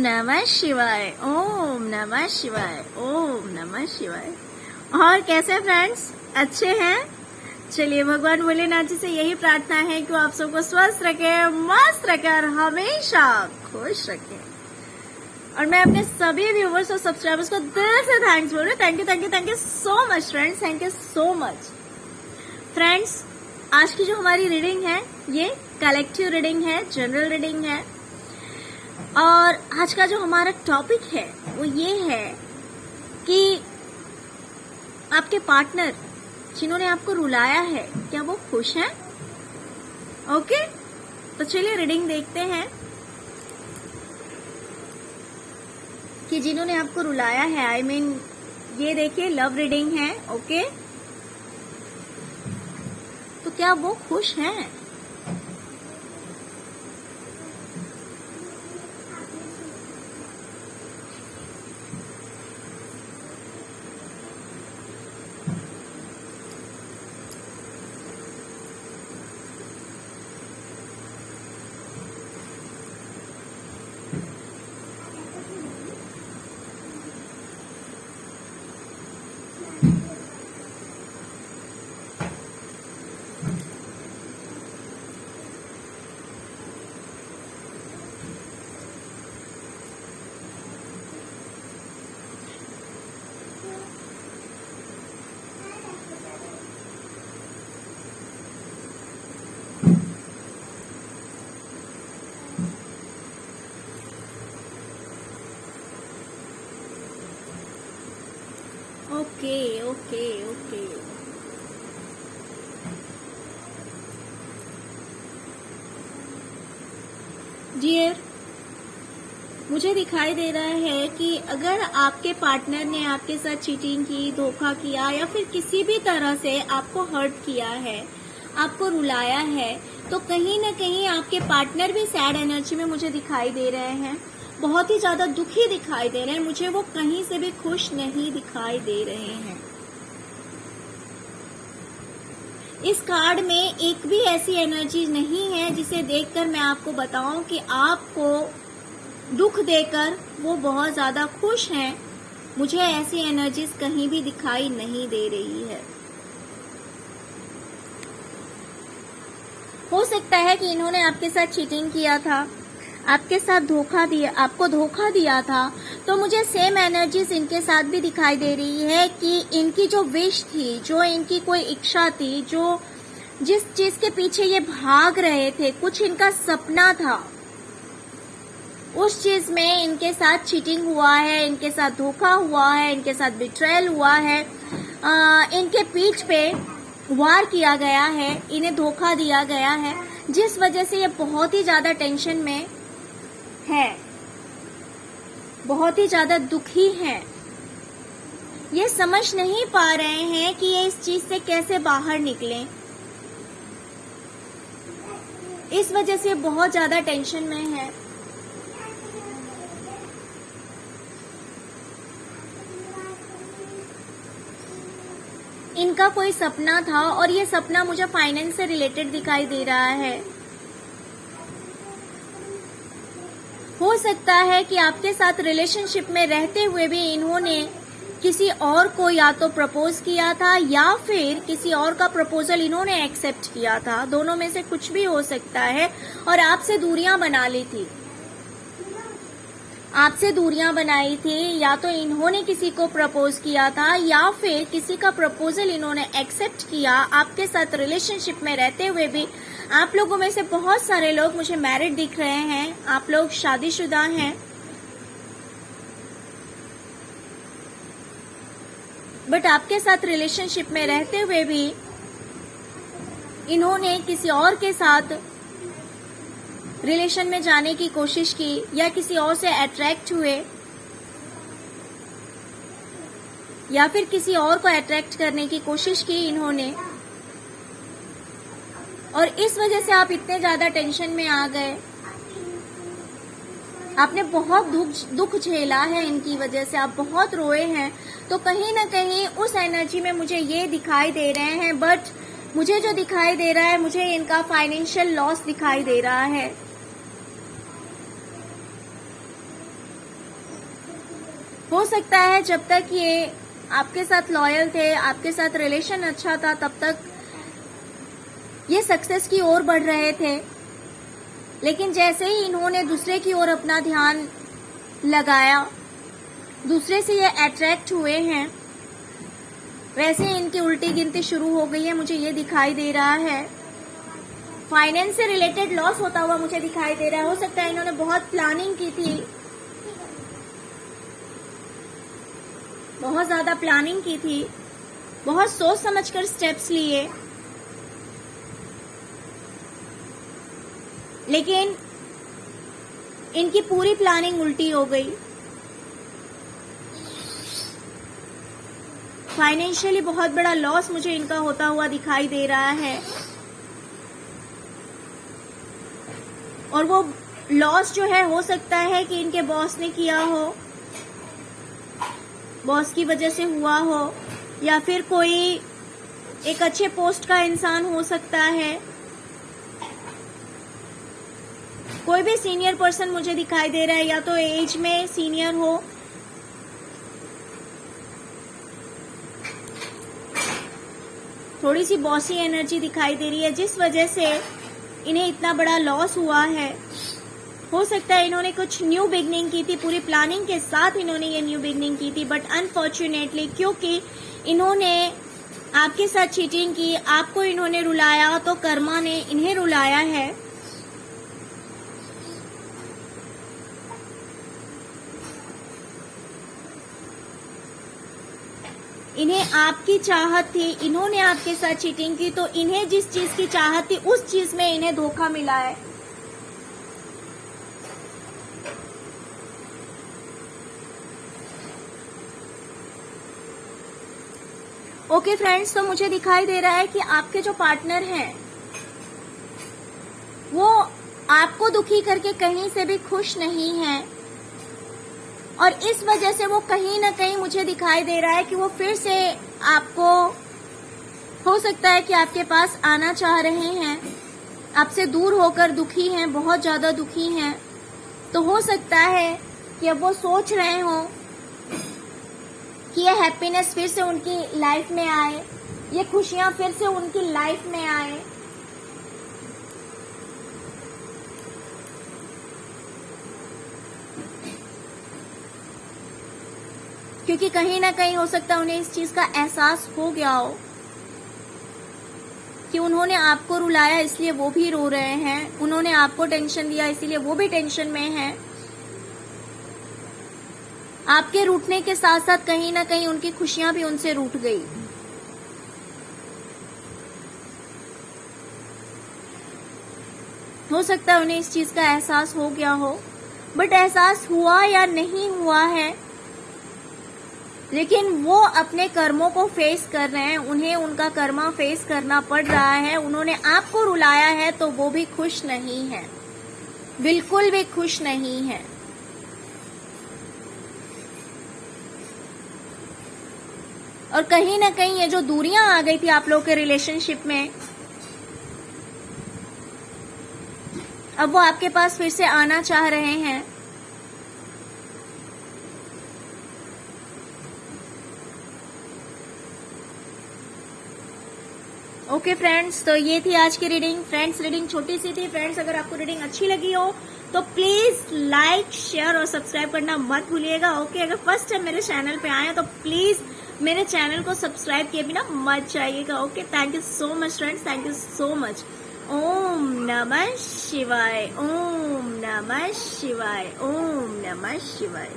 नमः शिवाय, ओम नमः शिवाय, ओम नमः शिवाय। और कैसे फ्रेंड्स, अच्छे हैं? चलिए भगवान भोलेनाथ जी से यही प्रार्थना है कि वो आप सबको स्वस्थ रखे, मस्त रखे और हमेशा खुश रखे। और मैं अपने सभी व्यूवर्स और सब्सक्राइबर्स को दिल से थैंक्स बोल रही हूँ। Thank you so much friends, thank you so much friends. आज की जो हमारी रीडिंग है ये कलेक्टिव रीडिंग है, जनरल रीडिंग है। और आज का जो हमारा टॉपिक है वो ये है कि आपके पार्टनर जिन्होंने आपको रुलाया है, क्या वो खुश हैं? ओके, तो चलिए रीडिंग देखते हैं कि जिन्होंने आपको रुलाया है, आई मीन ये देखिए लव रीडिंग है। ओके, तो क्या वो खुश हैं? ओके ओके ओके, डियर, मुझे दिखाई दे रहा है कि अगर आपके पार्टनर ने आपके साथ चीटिंग की, धोखा किया या फिर किसी भी तरह से आपको हर्ट किया है, आपको रुलाया है, तो कहीं ना कहीं आपके पार्टनर भी सैड एनर्जी में मुझे दिखाई दे रहे हैं, बहुत ही ज्यादा दुखी दिखाई दे रहे हैं। मुझे वो कहीं से भी खुश नहीं दिखाई दे रहे हैं। इस कार्ड में एक भी ऐसी एनर्जी नहीं है जिसे देखकर मैं आपको बताऊं कि आपको दुख देकर वो बहुत ज्यादा खुश हैं। मुझे ऐसी एनर्जीज कहीं भी दिखाई नहीं दे रही है। हो सकता है कि इन्होंने आपके साथ चीटिंग किया था, आपके साथ धोखा दिया, आपको धोखा दिया था, तो मुझे सेम एनर्जीज इनके साथ भी दिखाई दे रही है कि इनकी जो विश थी, जो इनकी कोई इच्छा थी, जो जिस चीज के पीछे ये भाग रहे थे, कुछ इनका सपना था, उस चीज में इनके साथ चीटिंग हुआ है, इनके साथ धोखा हुआ है, इनके साथ बिट्रेयल हुआ है, इनके पीठ पे वार किया गया है, इन्हें धोखा दिया गया है, जिस वजह से ये बहुत ही ज्यादा टेंशन में है, बहुत ही ज्यादा दुखी हैं। ये समझ नहीं पा रहे हैं कि ये इस चीज से कैसे बाहर निकलें। इस वजह से बहुत ज्यादा टेंशन में है। इनका कोई सपना था और ये सपना मुझे फाइनेंस से रिलेटेड दिखाई दे रहा है। हो सकता है कि आपके साथ रिलेशनशिप में रहते हुए भी इन्होंने किसी और को या तो प्रपोज किया था या फिर किसी और का प्रपोजल इन्होंने एक्सेप्ट किया था। दोनों में से कुछ भी हो सकता है। और आपसे दूरियां बना ली थी, आपसे दूरियां बनाई थी, या तो इन्होंने किसी को प्रपोज किया था या फिर किसी का प्रपोजल इन्होंने एक्सेप्ट किया। आपके साथ रिलेशनशिप में रहते हुए भी आप लोगों में से बहुत सारे लोग मुझे मैरिड दिख रहे हैं, आप लोग शादीशुदा हैं, बट आपके साथ रिलेशनशिप में रहते हुए भी इन्होंने किसी और के साथ रिलेशन में जाने की कोशिश की या किसी और से अट्रैक्ट हुए या फिर किसी और को अट्रैक्ट करने की कोशिश की इन्होंने, और इस वजह से आप इतने ज्यादा टेंशन में आ गए। आपने बहुत दुख झेला है इनकी वजह से, आप बहुत रोए हैं। तो कहीं ना कहीं उस एनर्जी में मुझे ये दिखाई दे रहे हैं, बट मुझे जो दिखाई दे रहा है, मुझे इनका फाइनेंशियल लॉस दिखाई दे रहा है। हो सकता है जब तक ये आपके साथ लॉयल थे, आपके साथ रिलेशन अच्छा था, तब तक ये सक्सेस की ओर बढ़ रहे थे। लेकिन जैसे ही इन्होंने दूसरे की ओर अपना ध्यान लगाया, दूसरे से ये अट्रैक्ट हुए हैं, वैसे इनकी उल्टी गिनती शुरू हो गई है। मुझे ये दिखाई दे रहा है फाइनेंस से रिलेटेड लॉस होता हुआ मुझे दिखाई दे रहा है। हो सकता है इन्होंने बहुत प्लानिंग की थी, बहुत ज्यादा प्लानिंग की थी, बहुत सोच समझकर स्टेप्स लिए, लेकिन इनकी पूरी प्लानिंग उल्टी हो गई। फाइनेंशियली बहुत बड़ा लॉस मुझे इनका होता हुआ दिखाई दे रहा है, और वो लॉस जो है हो सकता है कि इनके बॉस ने किया हो, बॉस की वजह से हुआ हो, या फिर कोई एक अच्छे पोस्ट का इंसान हो सकता है। कोई भी सीनियर पर्सन मुझे दिखाई दे रहा है, या तो एज में सीनियर हो, थोड़ी सी बॉसी एनर्जी दिखाई दे रही है, जिस वजह से इन्हें इतना बड़ा लॉस हुआ है। हो सकता है इन्होंने कुछ न्यू बिगनिंग की थी, पूरी प्लानिंग के साथ इन्होंने ये न्यू बिगनिंग की थी, बट अनफॉर्चुनेटली क्योंकि इन्होंने आपके साथ चीटिंग की, आपको इन्होंने रुलाया, तो कर्मा ने इन्हें रुलाया है। इन्हें आपकी चाहत थी, इन्होंने आपके साथ चीटिंग की, तो इन्हें जिस चीज की चाहत थी उस चीज में इन्हें धोखा मिला है। ओके फ्रेंड्स, तो मुझे दिखाई दे रहा है कि आपके जो पार्टनर हैं वो आपको दुखी करके कहीं से भी खुश नहीं हैं, और इस वजह से वो कहीं ना कहीं मुझे दिखाई दे रहा है कि वो फिर से आपको, हो सकता है कि आपके पास आना चाह रहे हैं, आपसे दूर होकर दुखी हैं, बहुत ज्यादा दुखी हैं। तो हो सकता है कि अब वो सोच रहे हो कि ये हैप्पीनेस फिर से उनकी लाइफ में आए, ये खुशियां फिर से उनकी लाइफ में आए। क्योंकि कहीं ना कहीं हो सकता है उन्हें इस चीज का एहसास हो गया हो कि उन्होंने आपको रुलाया, इसलिए वो भी रो रहे हैं, उन्होंने आपको टेंशन दिया इसलिए वो भी टेंशन में हैं। आपके रूठने के साथ साथ कहीं ना कहीं उनकी खुशियां भी उनसे रूठ गई। हो सकता है उन्हें इस चीज का एहसास हो गया हो, बट एहसास हुआ या नहीं हुआ है, लेकिन वो अपने कर्मों को फेस कर रहे हैं, उन्हें उनका कर्मा फेस करना पड़ रहा है। उन्होंने आपको रुलाया है तो वो भी खुश नहीं है, बिल्कुल भी खुश नहीं है। और कहीं ना कहीं ये जो दूरियां आ गई थी आप लोगों के रिलेशनशिप में, अब वो आपके पास फिर से आना चाह रहे हैं। ओके फ्रेंड्स, तो ये थी आज की रीडिंग। फ्रेंड्स, रीडिंग छोटी सी थी। फ्रेंड्स, अगर आपको रीडिंग अच्छी लगी हो तो प्लीज लाइक, शेयर और सब्सक्राइब करना मत भूलिएगा। ओके, अगर फर्स्ट टाइम मेरे चैनल पे आए तो प्लीज मेरे चैनल को सब्सक्राइब किए बिना मत जाइएगा। Okay, thank you so much friends, thank you so much. ओम नमः शिवाय, ओम नमः शिवाय, ओम नमः शिवाय।